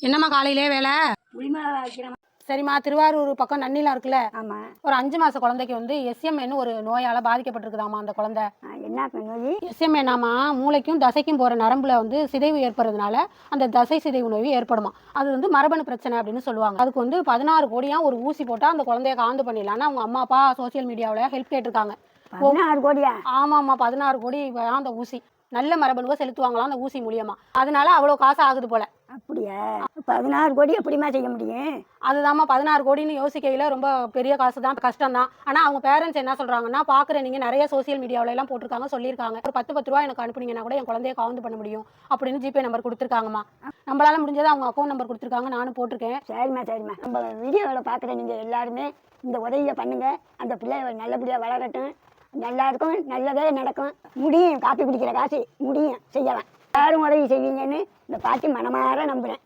என்னம்மா காலையிலே வேலை? புளிமிளகா வைக்கிறேன். சரிம்மா, திருவாரூர் பக்கம் நன்னிலாம் இருக்குல்ல, ஆமாம். ஒரு 5 மாத குழந்தைக்கு வந்து எஸ்எம்ஏன்னு ஒரு நோயால் பாதிக்கப்பட்டிருக்குதாம்மா அந்த குழந்தை. என்ன நோய்? எஸ்எம்ஏனாமா மூளைக்கும் தசைக்கும் போகிற நரம்புல வந்து சிதைவு ஏற்படுறதுனால அந்த தசை சிதைவு நோய் ஏற்படுமா. அது வந்து மரபணு பிரச்சனை அப்படின்னு சொல்லுவாங்க. அதுக்கு வந்து 16 கோடியா ஒரு ஊசி போட்டால் அந்த குழந்தைய காந்து பண்ணிடலான்னு அவங்க அம்மா அப்பா சோசியல் மீடியாவில் ஹெல்ப் கேட்டிருக்காங்க. 16 கோடியா? ஆமாம்மா, 16 கோடி அந்த ஊசி. நல்ல மரபணுவை செலுத்துவாங்களாம் அந்த ஊசி மூலியமா. அதனால அவ்வளோ காசு ஆகுது போல. அப்படியா? 16 கோடி எப்படிமா செய்ய முடியும்? அதுதாம்மா 16 கோடின்னு யோசிக்கையில் ரொம்ப பெரிய காசு தான், கஷ்டம் தான். ஆனால் அவங்க பேரண்ட்ஸ் என்ன சொல்கிறாங்கன்னா, பார்க்குற நீங்கள் நிறைய சோசியல் மீடியாவில எல்லாம் போட்டிருக்காங்க, சொல்லியிருக்காங்க, ஒரு 10 ரூபா எனக்கு அனுப்புனீங்கன்னா கூட என் குழந்தைய கவுந்து பண்ண முடியும் அப்படின்னு ஜிபே நம்பர் கொடுத்துருக்காங்கம்மா. நம்மளால முடிஞ்சதை அவங்க அக்கௌண்ட் நம்பர் கொடுத்துருக்காங்க, நானும் போட்டிருக்கேன். சரிம்மா. நம்ம வீடியோவில் பார்க்குற நீங்கள் எல்லாருமே இந்த உதவியை பண்ணுங்கள். அந்த பிள்ளைய நல்லபடியாக வளரட்டும், நல்லா இருக்கும், நல்லதே நடக்கும். முடியும், காப்பி குடிக்கிற காசு முடியும், செய்யலாம். யாரும் உதவி செய்வீங்கன்னு இந்த பாட்டி மனமாற நம்புகிறேன்.